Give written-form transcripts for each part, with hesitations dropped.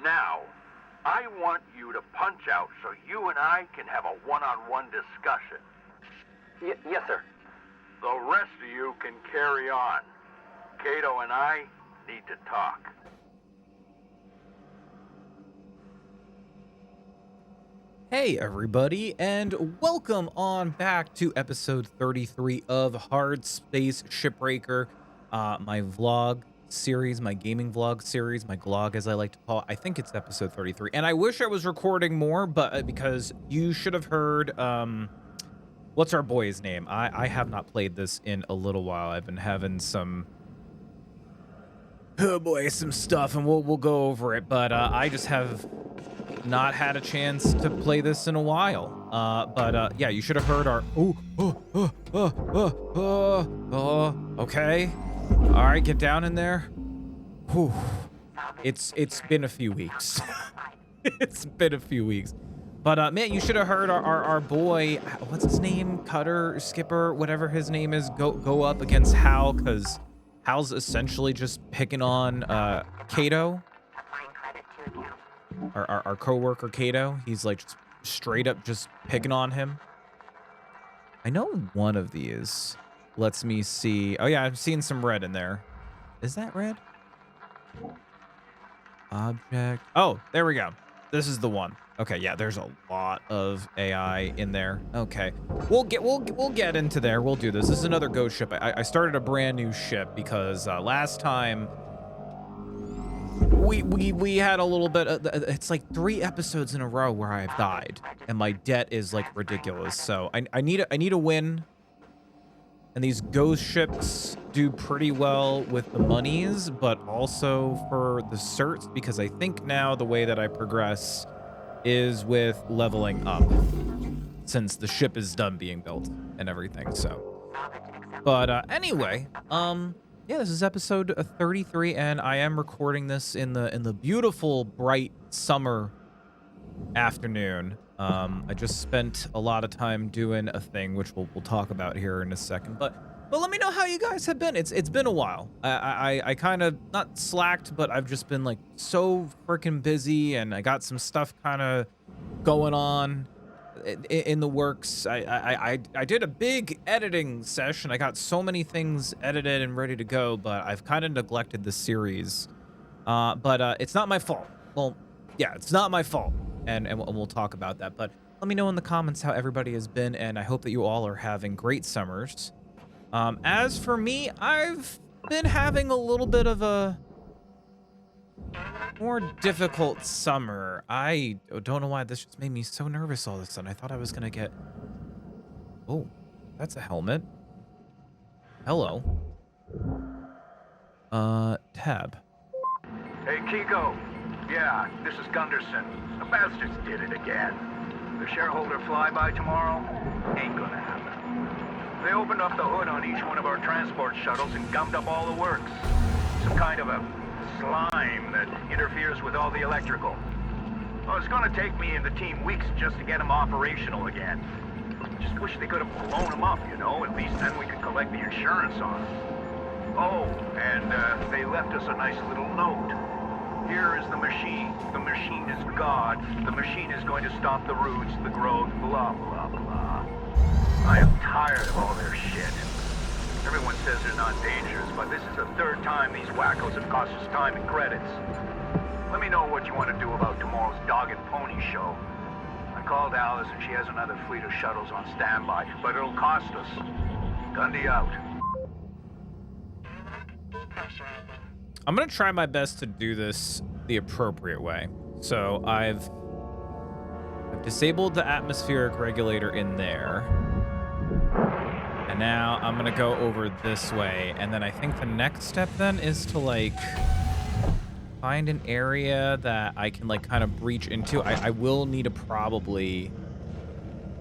Now, I want you to punch out so you and I can have a one-on-one discussion. Yes, sir. The rest of you can carry on. Kato and I need to talk. Hey everybody, and welcome on back to episode 33 of Hardspace Shipbreaker, my vlog series, my gaming vlog series, my glog as I like to call it. I think it's episode 33, and I wish I was recording more, but because you should have heard, what's our boy's name? I have not played this in a little while. I've been having some, oh boy, some stuff, and we'll go over it, but I just have not had a chance to play this in a while. Yeah, you should have heard our okay. All right, get down in there. Whew. It's been a few weeks. It's been a few weeks. But man, you should have heard our boy, what's his name? Cutter, Skipper, whatever his name is, go up against Hal, because Hal's essentially just picking on Kato. Our co-worker Kato, he's like just straight up just picking on him. I know one of these lets me see. Oh yeah, I'm seeing some red in there. Is that red? Object. Oh, there we go. This is the one. Okay, yeah, there's a lot of AI in there. Okay, we'll get into there. We'll do this. This is another ghost ship. I started a brand new ship because last time we had a little bit of, it's like 3 episodes in a row where I've died and my debt is like ridiculous. So I need a win, and these ghost ships do pretty well with the monies, but also for the certs, because I think now the way that I progress is with leveling up since the ship is done being built and everything. So but anyway, yeah, this is episode 33, and I am recording this in the beautiful, bright summer afternoon. I just spent a lot of time doing a thing, which we'll talk about here in a second. But let me know how you guys have been. It's been a while. I kind of not slacked, but I've just been like so freaking busy, and I got some stuff kind of going on in the works. I did a big editing session. I got so many things edited and ready to go, but I've kind of neglected the series. But it's not my fault. Well, yeah, it's not my fault, and we'll talk about that. But let me know in the comments how everybody has been, and I hope that you all are having great summers. As for me, I've been having a little bit of a more difficult summer. I don't know why this just made me so nervous all of a sudden. I thought I was gonna get, oh, that's a helmet. Hello. Tab. Hey, Kiko. Yeah, this is Gunderson. The bastards did it again. The shareholder flyby tomorrow ain't gonna happen. They opened up the hood on each one of our transport shuttles and gummed up all the works. Some kind of a slime that interferes with all the electrical. Well, it's gonna take me and the team weeks just to get them operational again. Just wish they could have blown them up, you know? At least then we could collect the insurance on them. Oh, and they left us a nice little note. Here is the machine. The machine is God. The machine is going to stop the roots, the growth, blah, blah, blah. I am tired of all their shit. Everyone says they're not dangerous, but this is the 3rd time these wackos have cost us time and credits. Let me know what you want to do about tomorrow's dog and pony show. I called Alice and she has another fleet of shuttles on standby, but it'll cost us. Gundy out. I'm gonna try my best to do this the appropriate way. So I've disabled the atmospheric regulator in there. And now I'm gonna go over this way, and then I think the next step then is to like find an area that I can like kind of breach into. I will need to probably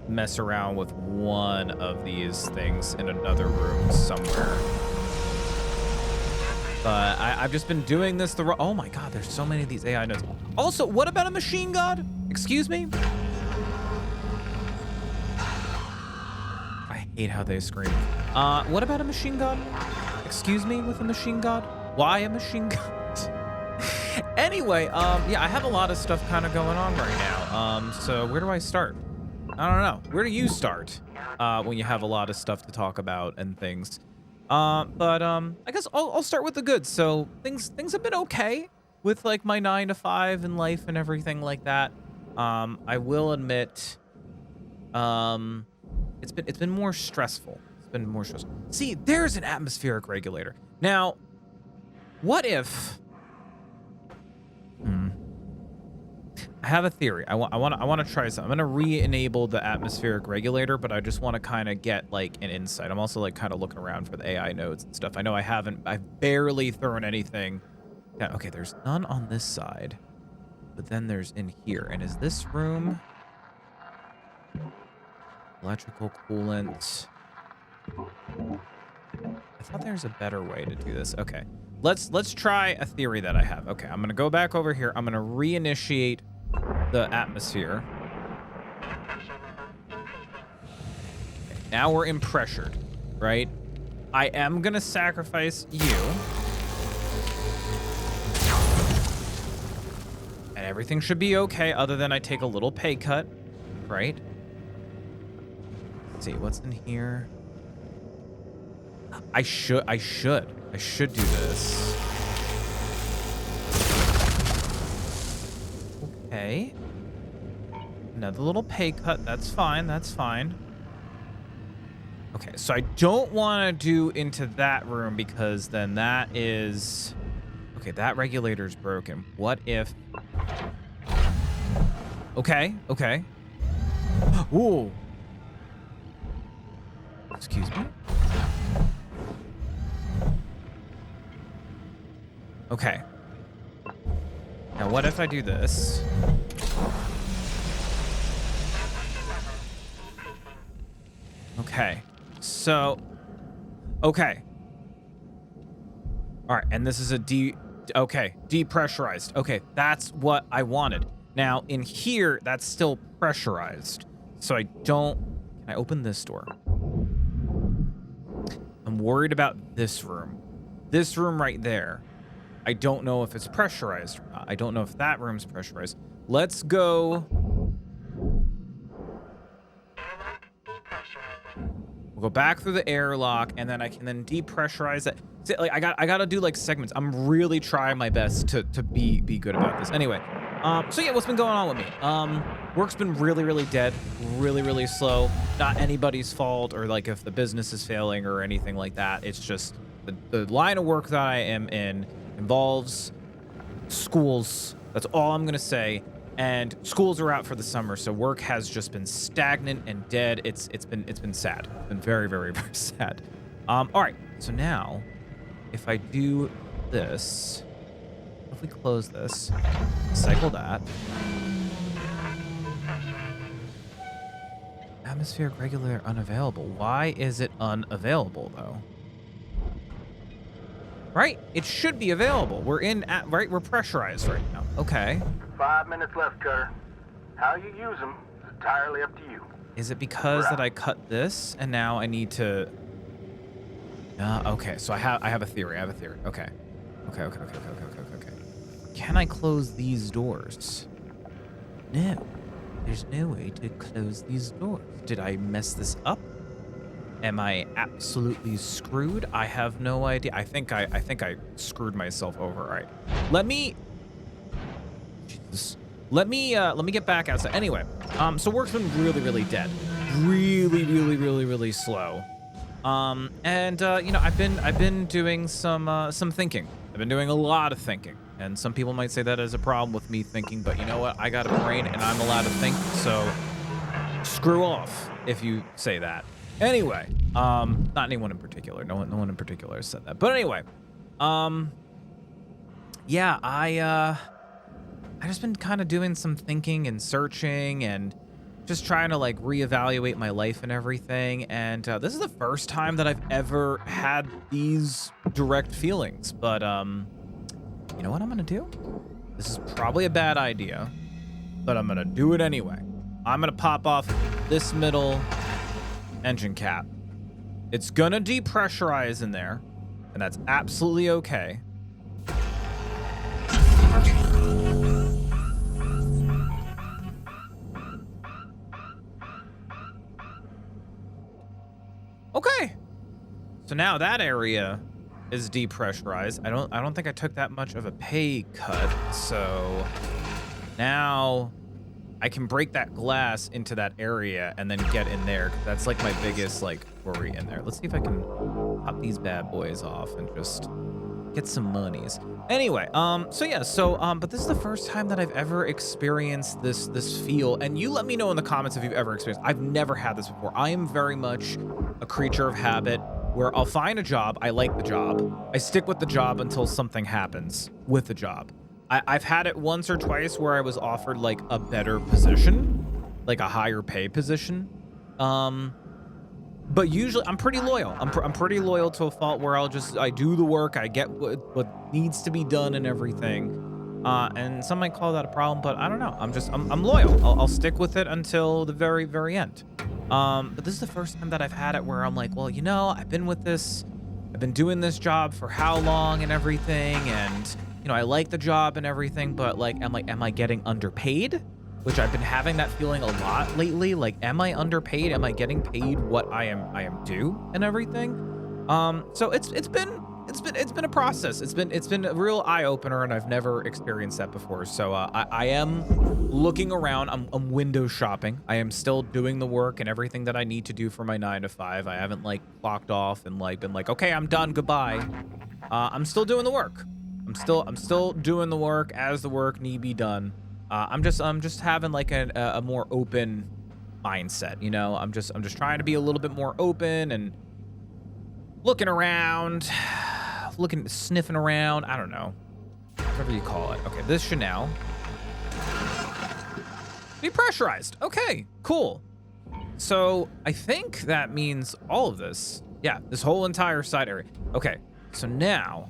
mess around with one of these things in another room somewhere. But I've just been doing this the oh my god, there's so many of these AI nodes. Also, what about a machine god? Excuse me? I hate how they scream. What about a machine god? Excuse me with a machine god? Why a machine god? Anyway, yeah, I have a lot of stuff kind of going on right now. So where do I start? I don't know. Where do you start when you have a lot of stuff to talk about and things? But I guess I'll start with the good. So things have been okay with like my 9 to 5 in life and everything like that. I will admit, it's been more stressful. It's been more stressful. See, there's an atmospheric regulator. Now, what if? I have a theory. I want to try something. I'm gonna re-enable the atmospheric regulator, but I just want to kind of get like an insight. I'm also like kind of looking around for the AI nodes and stuff. I know I've barely thrown anything down. Okay, there's none on this side, but then there's in here. And is this room electrical coolant? I thought there's a better way to do this. Okay, let's try a theory that I have. Okay, I'm gonna go back over here. I'm gonna reinitiate the atmosphere. Okay, now we're in pressured, right? I am gonna sacrifice you. And everything should be okay other than I take a little pay cut, right? Let's see, what's in here? I should do this. Okay. Another little pay cut. That's fine. That's fine. Okay, so I don't want to do into that room because then that is... Okay, that regulator's broken. What if... Okay, okay. Ooh. Excuse me? Okay. Now, what if I do this? Okay. So, okay. All right, and this is a depressurized. Okay, that's what I wanted. Now, in here, that's still pressurized. So I don't... Can I open this door? I'm worried about this room. This room right there. I don't know if it's pressurized or not. I don't know if that room's pressurized. Let's go. We'll go back through the airlock, and then I can then depressurize it. See, like I gotta do like segments. I'm really trying my best to be good about this. Anyway, so yeah, what's been going on with me? Work's been really dead, really slow. Not anybody's fault, or like if the business is failing or anything like that. It's just the line of work that I am in involves schools. That's all I'm gonna say. And schools are out for the summer, so work has just been stagnant and dead. It's been sad. It's been very sad. All right. So now, if I do this, if we close this, cycle that. Atmospheric regulator unavailable. Why is it unavailable though? Right? It should be available. We're we're pressurized right now. Okay. 5 minutes left, Cutter. How you use them is entirely up to you. Is it because that I cut this and now I need to... okay, so I have a theory. Okay. Okay. Can I close these doors? No. There's no way to close these doors. Did I mess this up? Am I absolutely screwed? I have no idea. I think I screwed myself over. All right. Let me get back outside. Anyway, so work's been really dead. Really slow. And you know, I've been doing some thinking. I've been doing a lot of thinking. And some people might say that is a problem with me thinking, but you know what? I got a brain and I'm allowed to think, so screw off if you say that. Anyway, not anyone in particular. No one in particular has said that. But anyway, yeah, I just been kind of doing some thinking and searching and just trying to like reevaluate my life and everything. And this is the first time that I've ever had these direct feelings. But you know what I'm gonna do? This is probably a bad idea, but I'm gonna do it anyway. I'm gonna pop off this middle engine cap. It's gonna depressurize in there, and that's absolutely okay. So now that area is depressurized. I don't think I took that much of a pay cut. So now I can break that glass into that area and then get in there. 'Cause that's like my biggest like worry in there. Let's see if I can pop these bad boys off and just get some monies. Anyway, but this is the first time that I've ever experienced this feel, and you let me know in the comments if you've ever experienced. I've never had this before. I am very much a creature of habit, where I'll find a job, I like the job, I stick with the job until something happens with the job. I've had it once or twice where I was offered like a better position, like a higher pay position. But usually I'm pretty loyal. I'm pretty loyal to a fault where I do the work, I get what needs to be done and everything. And some might call that a problem, but I don't know. I'm loyal. I'll stick with it until the very, very end. But this is the first time that I've had it where I'm like, well, you know, I've been doing this job for how long and everything, and you know, I like the job and everything, but like, am I getting underpaid? Which I've been having that feeling a lot lately. Like, am I underpaid? Am I getting paid what I am due and everything? So it's been a process. It's been a real eye opener, and I've never experienced that before. So I am looking around. I'm window shopping. I am still doing the work and everything that I need to do for my 9 to 5. I haven't like clocked off and like been like, okay, I'm done. Goodbye. I'm still doing the work. I'm still doing the work as the work need be done. I'm just having like a more open mindset, you know. I'm just trying to be a little bit more open and looking around, sniffing around. I don't know, whatever you call it. Okay, this should now be pressurized. Okay, cool. So I think that means all of this. Yeah, this whole entire side area. Okay, so now,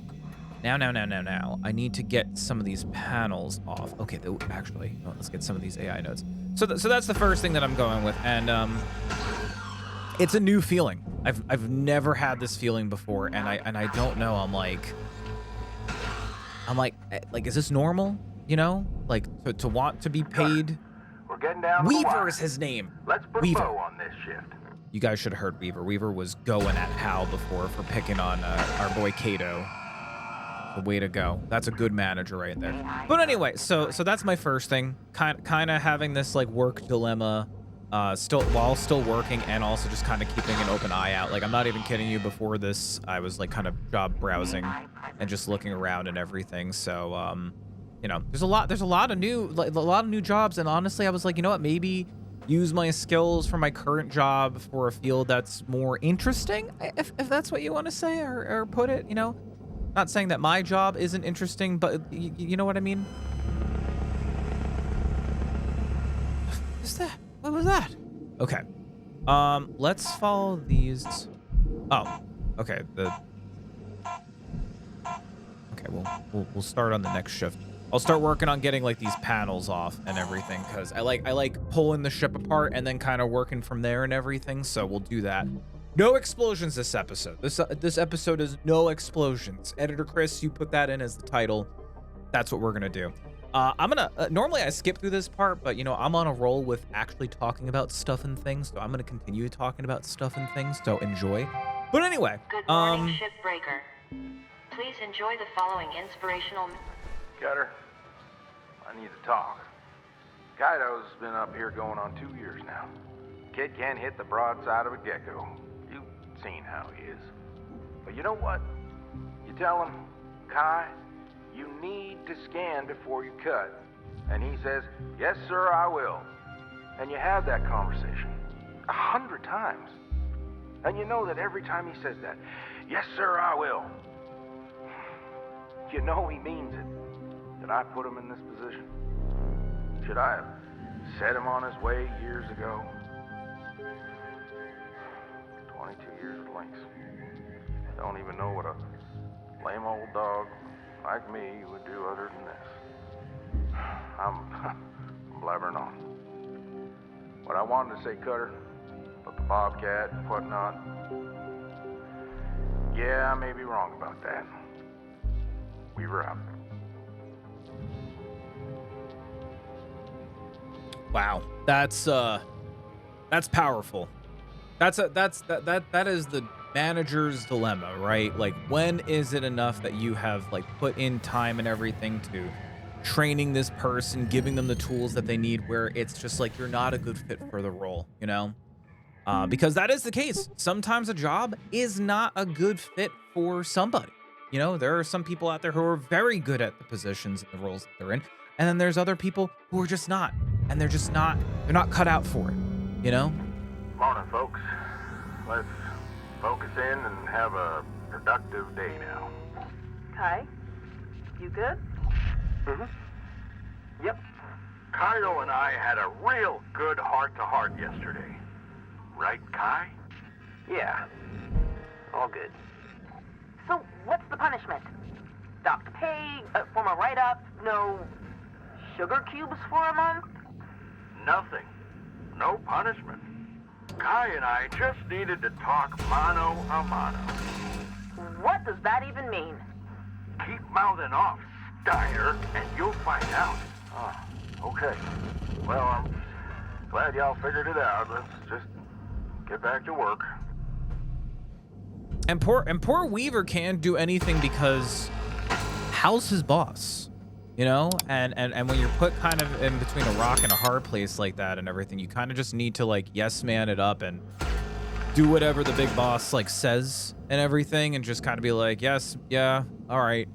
I need to get some of these panels off. Okay, actually, let's get some of these AI nodes. So that's the first thing that I'm going with, and it's a new feeling. I've never had this feeling before, and I don't know. I'm like, is this normal? You know, like to want to be paid. We're getting down. Weaver is his name. Let's put Weaver. Bo on this shift. You guys should have heard Weaver. Weaver was going at Hal before for picking on our boy Kato. The way to go. That's a good manager right there. But anyway, so that's my first thing. Kind of having this like work dilemma, while still working, and also just kind of keeping an open eye out. Like, I'm not even kidding you. Before this, I was like kind of job browsing and just looking around and everything. So you know, there's a lot of new jobs, and honestly, I was like, you know what, maybe use my skills from my current job for a field that's more interesting, if that's what you want to say or put it, you know. Not saying that my job isn't interesting, but you know what I mean? What was that? Okay. Let's follow these. Oh, okay. Okay, we'll start on the next shift. I'll start working on getting like these panels off and everything, because I like pulling the ship apart and then kind of working from there and everything. So we'll do that. No explosions this episode. This episode is no explosions. Editor Chris, you put that in as the title. That's what we're gonna do. I'm gonna normally I skip through this part, but you know, I'm on a roll with actually talking about stuff and things, so I'm gonna continue talking about stuff and things. So enjoy. But anyway, Good morning, Shipbreaker. Please enjoy the following inspirational. Cutter, I need to talk. Kaido's been up here going on 2 years now. Kid can't hit the broadside of a gecko. You've seen how he is. But you know what? You tell him, Kai, you need to scan before you cut. And he says, yes, sir, I will. And you have that conversation 100 times. And you know that every time he says that, yes, sir, I will, you know he means it. Did I put him in this position? Should I have set him on his way years ago? 22 years with Lynx. I don't even know what a lame old dog like me would do other than this. I'm blabbering on. What I wanted to say, Cutter, but the Bobcat and whatnot, yeah, I may be wrong about that. We were out. wow, that's powerful. That is the manager's dilemma, right? Like, when is it enough that you have like put in time and everything to training this person, giving them the tools that they need, where it's just like you're not a good fit for the role, you know? Because that is the case. Sometimes a job is not a good fit for somebody. You know, there are some people out there who are very good at the positions and the roles that they're in. And then there's other people who are just not. And they're not cut out for it, you know? Morning, folks. Let's focus in and have a productive day now. Kai, you good? Yep. Kyle and I had a real good heart-to-heart yesterday. Right, Kai? Yeah. All good. So, what's the punishment? Docked pay, former write-up, no sugar cubes for a month? Nothing. No punishment. Kai and I just needed to talk mano a mano. What does that even mean? Keep mouthing off, Steiner, and you'll find out. Okay. Well, I'm glad y'all figured it out. Let's just get back to work. And poor Weaver can't do anything because how's his boss? You know? And when you're put kind of in between a rock and a hard place like that and everything, you kind of just need to like yes man it up and do whatever the big boss like says and everything, and just kind of be like, yes, yeah, all right.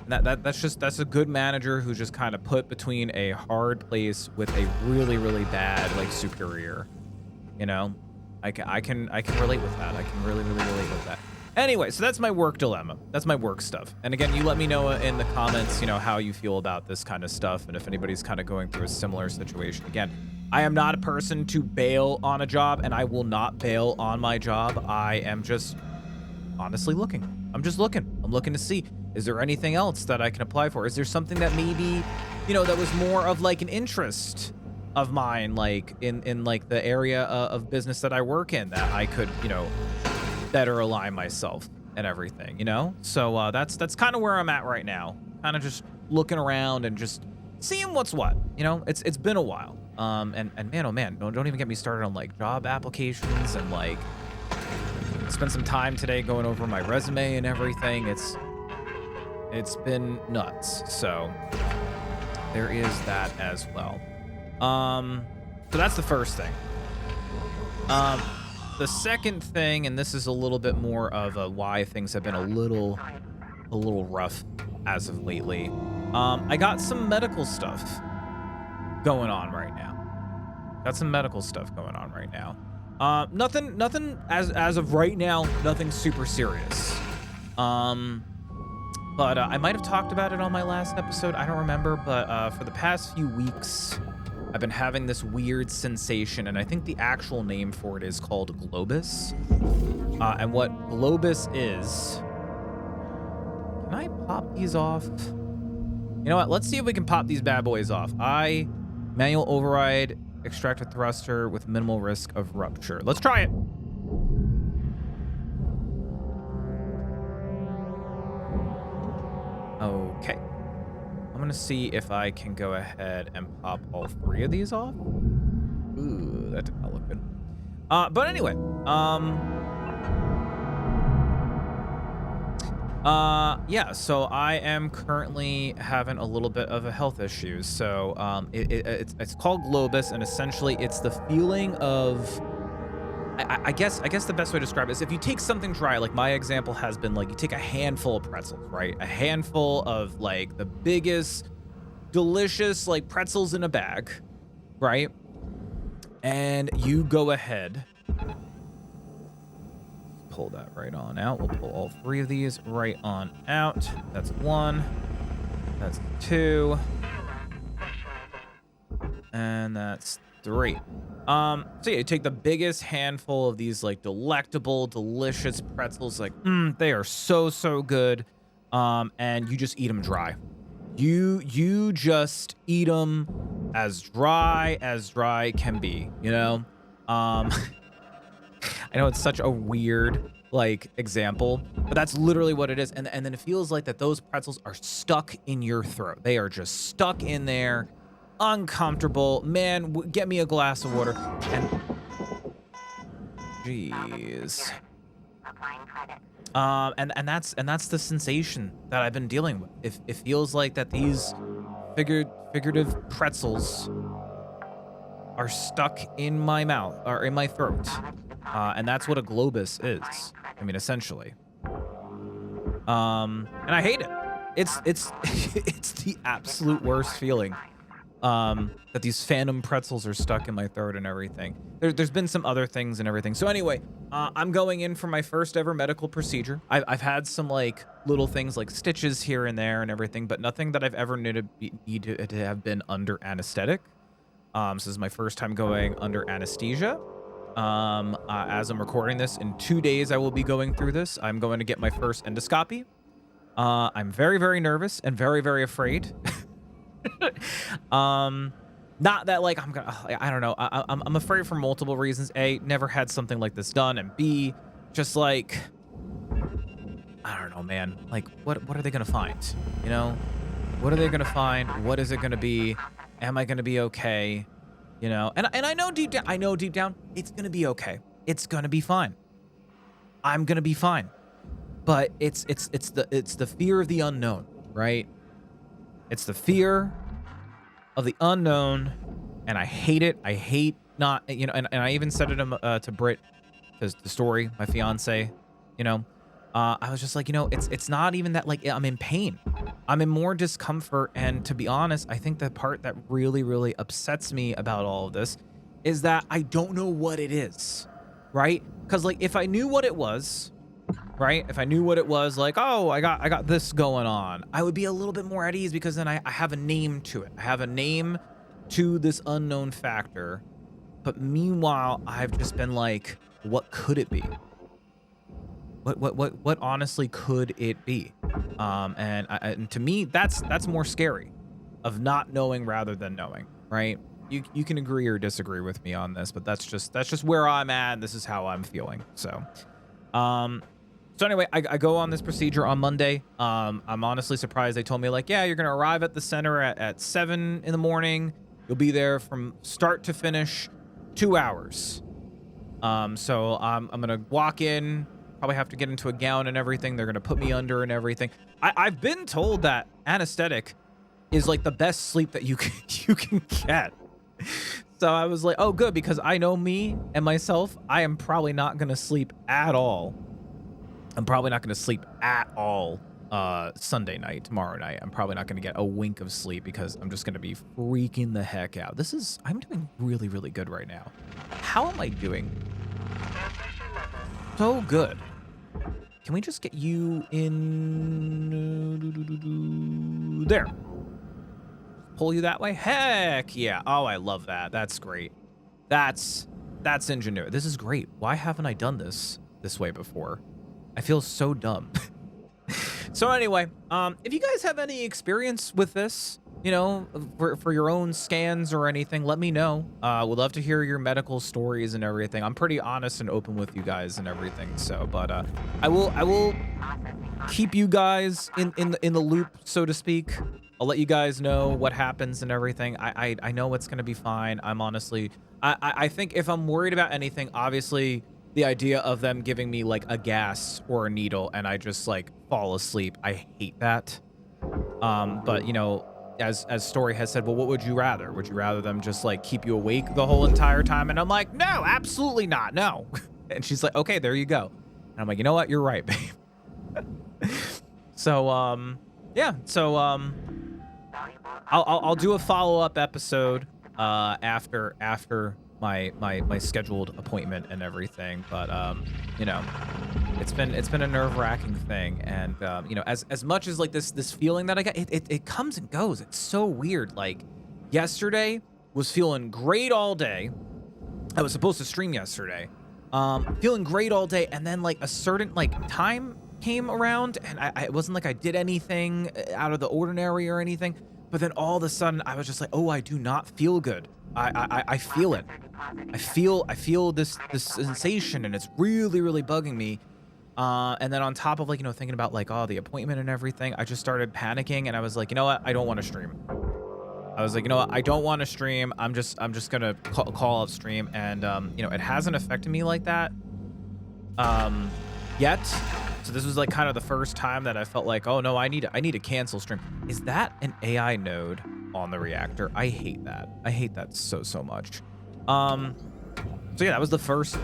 That's a good manager who's just kind of put between a hard place with a really bad like superior. You know, I can relate with that. I can really relate with that. Anyway, so that's my work dilemma. That's my work stuff. And again, you let me know in the comments, you know, how you feel about this kind of stuff, and if anybody's kind of going through a similar situation. Again, I am not a person to bail on a job, and I will not bail on my job. I am just honestly looking. I'm just looking. I'm looking to see, is there anything else that I can apply for? Is there something that maybe, you know, that was more of like an interest of mine, like in like the area of business that I work in, that I could, you know, better align myself and everything, you know? So that's kind of where I'm at right now. Kind of just looking around and just seeing what's what, you know? It's been a while. And man, oh man, don't even get me started on like job applications, and like spent some time today going over my resume and everything. It's been nuts. So there is that as well. So that's the first thing. The second thing, and this is a little bit more of a why things have been a little rough as of lately. I got some medical stuff going on right now. Nothing as of right now, nothing super serious. But I might have talked about it on my last episode. I don't remember, but for the past few weeks, I've been having this weird sensation, and I think the actual name for it is called Globus. And what Globus is... Can I pop these off? You know what? Let's see if we can pop these bad boys off. Manual override, extract a thruster with minimal risk of rupture. Let's try it. Okay. I'm gonna see if I can go ahead and pop all three of these off. Ooh, that did not look good. But anyway, yeah, so I am currently having a little bit of a health issue. So it's called Globus, and essentially it's the feeling of, I guess the best way to describe it is if you take something dry, like my example has been like you take a handful of pretzels, right? A handful of like the biggest, delicious like pretzels in a bag, right? And you go ahead, pull that right on out. We'll pull all three of these right on out. That's one, that's two, and that's three. So yeah, you take the biggest handful of these like delectable, delicious pretzels, like they are so good, and you just eat them dry. You just eat them as dry can be, you know? I know it's such a weird like example, but that's literally what it is. And then it feels like that those pretzels are stuck in your throat. They are just stuck in there, uncomfortable. Man, get me a glass of water. And jeez. And that's the sensation that I've been dealing with. It feels like that these figurative pretzels are stuck in my mouth or in my throat, and that's what a globus is. I mean, essentially. And I hate it. It's it's the absolute worst feeling. That these phantom pretzels are stuck in my throat and everything. There's been some other things and everything. So anyway, I'm going in for my first ever medical procedure. I've had some like little things like stitches here and there and everything, but nothing that I've ever needed to have been under anesthetic. So this is my first time going under anesthesia. As I'm recording this, in 2 days I will be going through this. I'm going to get my first endoscopy. I'm very, very nervous and very, very afraid. Not that like I don't know. I'm afraid for multiple reasons. A, never had something like this done, and B, just like I don't know, man. Like what are they gonna find? You know, what are they gonna find? What is it gonna be? Am I gonna be okay? You know, and I know deep down, it's gonna be okay. It's gonna be fine. I'm gonna be fine. But it's the fear of the unknown, right? It's the fear of the unknown, and I hate it. I hate not, you know, and I even said it to Britt, the story, my fiance, you know, I was just like, you know, it's not even that like I'm in pain. I'm in more discomfort, and to be honest, I think the part that really, really upsets me about all of this is that I don't know what it is, right? Because like if I knew what it was, right? If I knew what it was, like, oh, I got this going on, I would be a little bit more at ease because then I have a name to it. I have a name to this unknown factor. But meanwhile, I've just been like, what could it be? What honestly could it be? And to me, that's more scary, of not knowing rather than knowing, right? You can agree or disagree with me on this, but that's just where I'm at. And this is how I'm feeling. So anyway, I go on this procedure on Monday. I'm honestly surprised. They told me like, yeah, you're going to arrive at the center at 7 in the morning. You'll be there from start to finish, 2 hours. So I'm going to walk in, probably have to get into a gown and everything. They're going to put me under and everything. I've been told that anesthetic is like the best sleep that you can get. So I was like, oh, good, because I know me and myself, I am probably not going to sleep at all. I'm probably not going to sleep at all Sunday night, tomorrow night. I'm probably not going to get a wink of sleep because I'm just going to be freaking the heck out. I'm doing really, really good right now. How am I doing? So good. Can we just get you in there? Pull you that way? Heck yeah. Oh, I love that. That's great. That's ingenuity. This is great. Why haven't I done this way before? I feel so dumb. So anyway, if you guys have any experience with this, you know, for your own scans or anything, let me know. Would love to hear your medical stories and everything. I'm pretty honest and open with you guys and everything. So, but I will keep you guys in the loop, so to speak. I'll let you guys know what happens and everything. I know it's gonna be fine. I'm honestly, I think if I'm worried about anything, obviously the idea of them giving me like a gas or a needle and I just like fall asleep, I hate that. But you know, as Story has said, well, what would you rather? Would you rather them just like keep you awake the whole entire time? And I'm like, no, absolutely not, no. And she's like, okay, there you go. And I'm like, you know what? You're right, babe. So, yeah. So, I'll do a follow-up episode after my scheduled appointment and everything. But you know, it's been a nerve-wracking thing, and you know, as much as like this feeling that I got, it comes and goes. It's so weird. Like yesterday was feeling great all day. I was supposed to stream yesterday, feeling great all day, and then like a certain like time came around, and it wasn't like I did anything out of the ordinary or anything. But then all of a sudden, I was just like, oh, I do not feel good. I feel it. I feel this sensation, and it's really, really bugging me. And then on top of like, you know, thinking about like, oh, the appointment and everything, I just started panicking, and I was like, you know what? I don't want to stream. I was like, you know what? I don't want to stream. I'm just gonna call up stream, and you know, it hasn't affected me like that. yet. So this was like kind of the first time that I felt like, oh no, I need to cancel stream. Is that an AI node on the reactor? I hate that. I hate that so much. So yeah, that was the first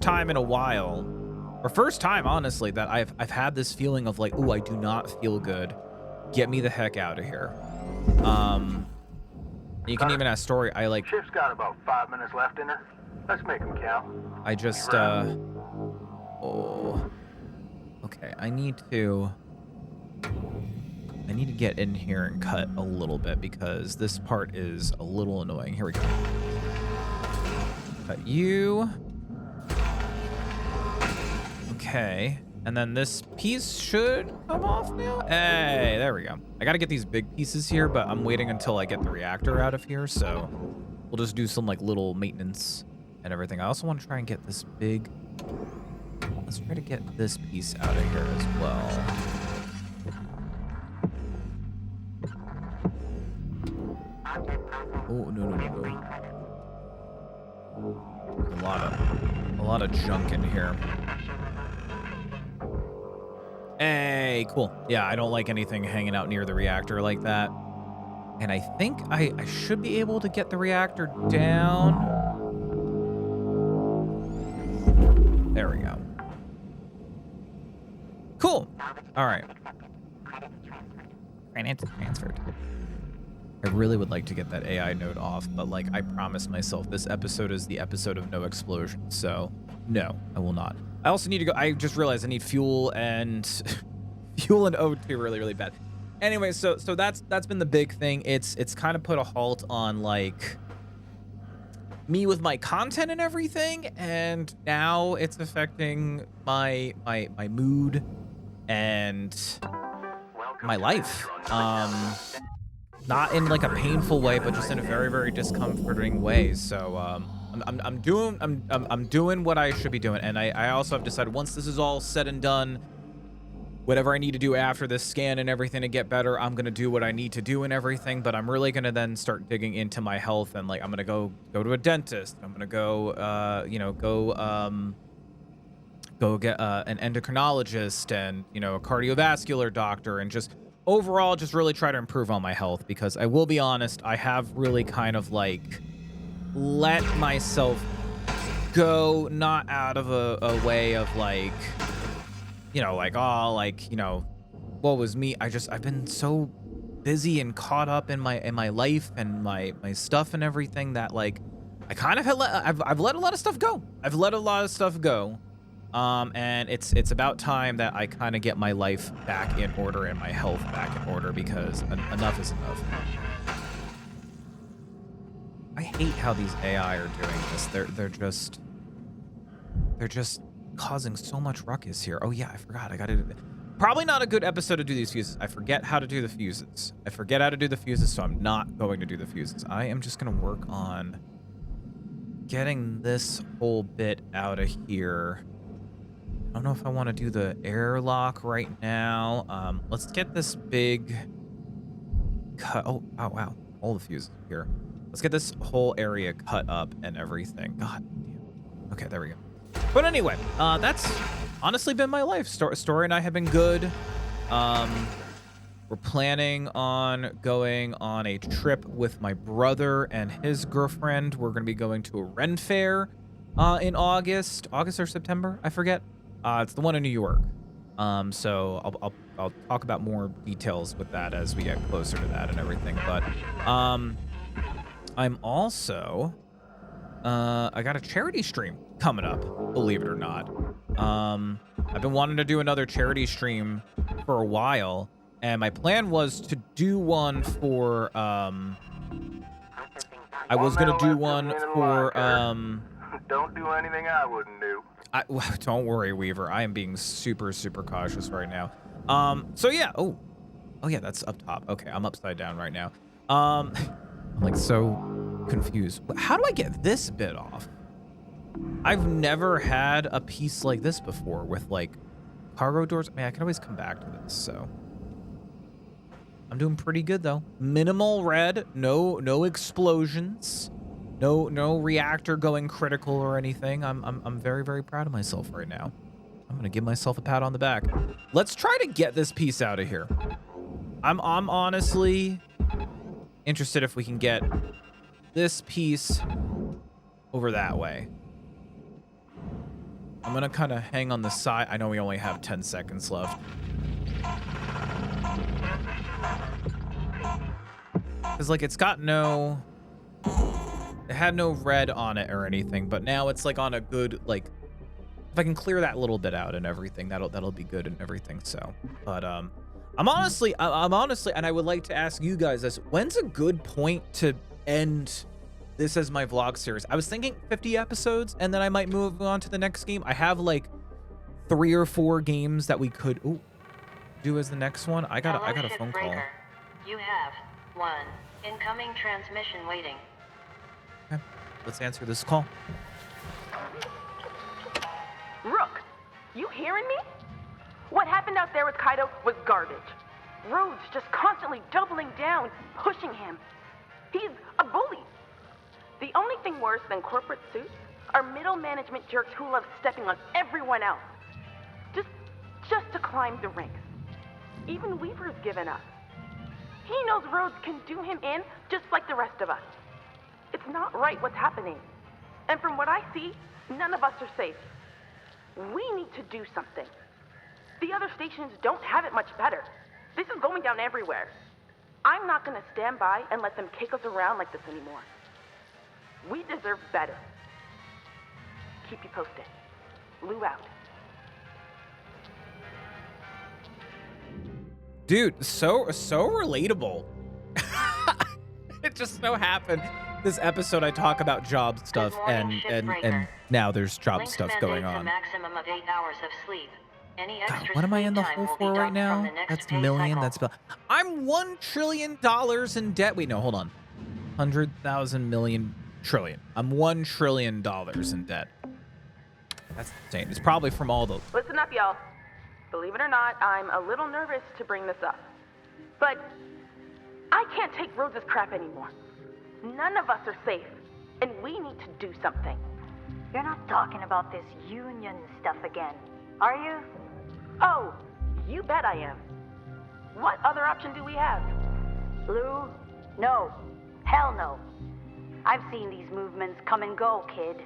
time in a while, or first time honestly, that I've had this feeling of like, ooh, I do not feel good. Get me the heck out of here. You can even ask Story. I like. Ship's got about 5 minutes left in her. Let's make them count. I just oh, okay. I need to get in here and cut a little bit because this part is a little annoying. Here we go. Cut you. Okay. And then this piece should come off now. Hey, there we go. I got to get these big pieces here, but I'm waiting until I get the reactor out of here. So we'll just do some like little maintenance and everything. I also want to try and get this big. Let's try to get this piece out of here as well. Oh, no. A lot of junk in here. Hey, cool. Yeah, I don't like anything hanging out near the reactor like that. And I think I should be able to get the reactor down. There we go. Cool. All right. Finance transferred. I really would like to get that AI node off, but like I promised myself, this episode is the episode of no explosions. So no, I will not. I also need to go. I just realized I need fuel and fuel and O2 really bad. Anyway, so that's been the big thing. It's kind of put a halt on like me with my content and everything, and now it's affecting my mood and my life. Not in like a painful way, but just in a very discomforting way. So I'm doing what I should be doing, and I also have decided once this is all said and done, whatever I need to do after this scan and everything to get better, I'm gonna do what I need to do and everything. But I'm really gonna then start digging into my health, and like I'm gonna go to a dentist. I'm gonna go go get an endocrinologist and a cardiovascular doctor, and just overall just really try to improve on my health, because I will be honest, I have really kind of like let myself go, not out of a way of like, what was me? I've been so busy and caught up in my life and my stuff and everything that like I kind of I've let a lot of stuff go. And it's about time that I kind of get my life back in order and my health back in order, because enough is enough. I hate how these AI are doing this. They're just causing so much ruckus here. Oh yeah, I forgot. I got to. Probably not a good episode to do these fuses. I forget how to do the fuses. So I'm not going to do the fuses. I am just gonna work on getting this whole bit out of here. I don't know if I want to do the airlock right now. Let's get this big cut. Oh, wow. All the fuses here. Let's get this whole area cut up and everything. God damn. Okay, there we go. But anyway, that's honestly been my life. Story and I have been good. We're planning on going on a trip with my brother and his girlfriend. We're going to be going to a Ren fair in August or September. I forget. It's the one in New York. So I'll talk about more details with that as we get closer to that and everything. But I'm also I got a charity stream coming up, believe it or not. I've been wanting to do another charity stream for a while, and my plan was to do one for I was gonna do one for Don't do anything I wouldn't do. Don't worry, Weaver. I am being super cautious right now. So yeah. Oh yeah, that's up top. Okay, I'm upside down right now. I'm like so confused. How do I get this bit off? I've never had a piece like this before with like cargo doors. I mean, I can always come back to this. So I'm doing pretty good though. Minimal red, no explosions. No reactor going critical or anything. I'm very, very proud of myself right now. I'm gonna give myself a pat on the back. Let's try to get this piece out of here. I'm honestly interested if we can get this piece over that way. I'm gonna kind of hang on the side. I know we only have 10 seconds left. Cause like it's got no, it had no red on it or anything, but now it's like on a good, like, if I can clear that little bit out and everything, that'll be good and everything. So, but I'm honestly, and I would like to ask you guys this: when's a good point to end this as my vlog series? I was thinking 50 episodes, and then I might move on to the next game. I have like 3 or 4 games that we could do as the next one. I got a phone call. Shipbreaker. You have 1 incoming transmission waiting. Okay, let's answer this call. Rook, you hearing me? What happened out there with Kaido was garbage. Rhodes just constantly doubling down, pushing him. He's a bully. The only thing worse than corporate suits are middle management jerks who love stepping on everyone else. Just to climb the ranks. Even Weaver's given up. He knows Rhodes can do him in just like the rest of us. It's not right what's happening. And from what I see, none of us are safe. We need to do something. The other stations don't have it much better. This is going down everywhere. I'm not gonna stand by and let them kick us around like this anymore. We deserve better. Keep you posted. Lou out. Dude, so relatable. It just so happened this episode I talk about job stuff, morning, and Shipbreaker. now there's job Lynx stuff going mandates a on. maximum of 8 hours of sleep. Any God, extra what am I in the sleep hole time will for be right docked now? from the next That's pay million. cycle. That's I'm $1 trillion in debt. Wait, no, hold on. 100,000 million trillion. I'm $1 trillion in debt. That's insane. It's probably from all the. Listen up, y'all. Believe it or not, I'm a little nervous to bring this up. But I can't take Rhodes' crap anymore. None of us are safe, and we need to do something. You're not talking about this union stuff again, are you? Oh, you bet I am. What other option do we have? Lou? No. Hell no. I've seen these movements come and go, kid.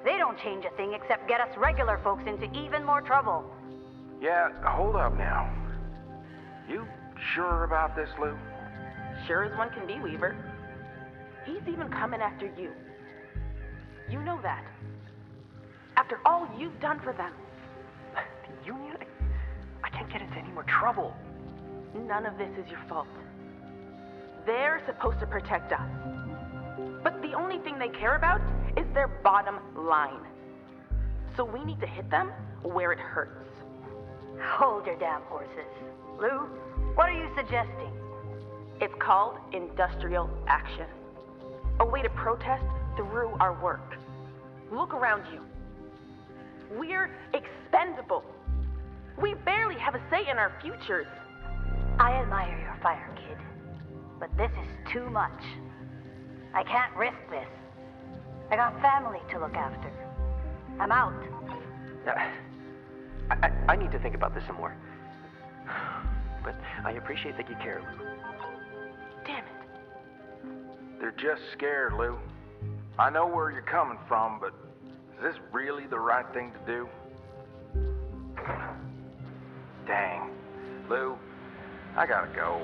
They don't change a thing except get us regular folks into even more trouble. Yeah, hold up now. You sure about this, Lou? Sure as one can be, Weaver. He's even coming after you. You know that. After all you've done for them. The Union? I can't get into any more trouble. None of this is your fault. They're supposed to protect us. But the only thing they care about is their bottom line. So we need to hit them where it hurts. Hold your damn horses. Lou, what are you suggesting? It's called industrial action. A way to protest through our work. Look around you. We're expendable. We barely have a say in our futures. I admire your fire, kid. But this is too much. I can't risk this. I got family to look after. I'm out. I need to think about this some more. But I appreciate that you care, Lou. Damn it. They're just scared, Lou. I know where you're coming from, but is this really the right thing to do? Dang. Lou, I gotta go.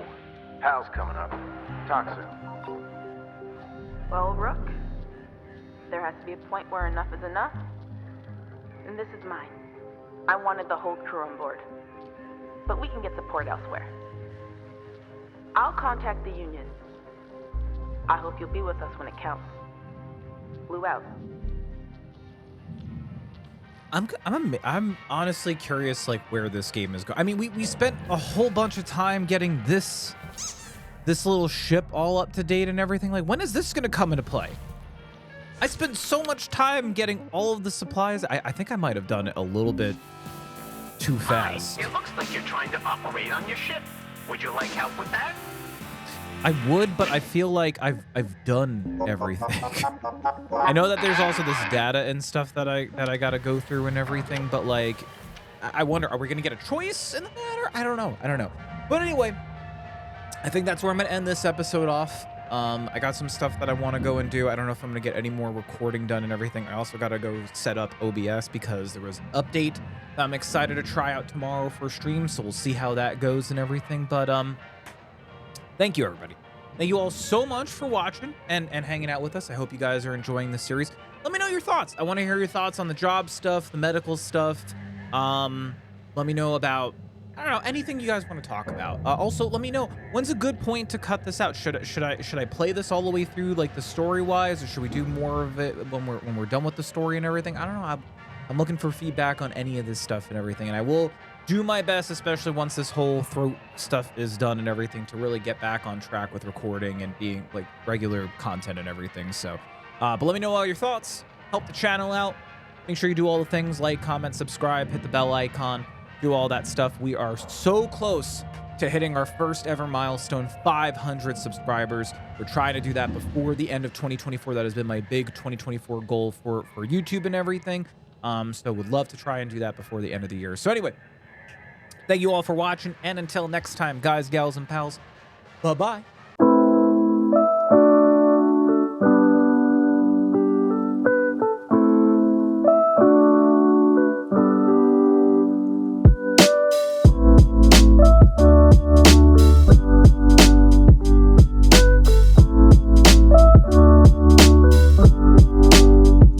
Hal's coming up. Talk soon. Well, Rook, there has to be a point where enough is enough. And this is mine. I wanted the whole crew on board. But we can get support elsewhere. I'll contact the union. I hope you'll be with us when it counts. Lou out. I'm honestly curious, like, where this game is going. I mean, we spent a whole bunch of time getting this little ship all up to date and everything. Like, when is this gonna come into play? I spent so much time getting all of the supplies. I think I might have done it a little bit too fast. It looks like you're trying to operate on your ship. Would you like help with that? I would, but I feel like I've done everything. I know that there's also this data and stuff that I gotta go through and everything, but like, I wonder, are we gonna get a choice in the matter? I don't know. But anyway, I think that's where I'm gonna end this episode off. I got some stuff that I want to go and do. I don't know if I'm gonna get any more recording done and everything. I also gotta go set up OBS because there was an update that I'm excited to try out tomorrow for stream, so we'll see how that goes and everything. But thank you, everybody. Thank you all so much for watching and hanging out with us. I hope you guys are enjoying the series. Let me know your thoughts. I want to hear your thoughts on the job stuff, the medical stuff. Let me know about, I don't know, anything you guys want to talk about. Also, let me know, when's a good point to cut this out? Should I play this all the way through, like the story-wise, or should we do more of it when we're done with the story and everything? I don't know. I'm looking for feedback on any of this stuff and everything, and I will do my best, especially once this whole throat stuff is done and everything, to really get back on track with recording and being like regular content and everything. So, but let me know all your thoughts. Help the channel out. Make sure you do all the things, like, comment, subscribe, hit the bell icon, do all that stuff. We are so close to hitting our first ever milestone, 500 subscribers. We're trying to do that before the end of 2024. That has been my big 2024 goal for YouTube and everything. So would love to try and do that before the end of the year. So anyway, thank you all for watching, and until next time, guys, gals, and pals, bye-bye.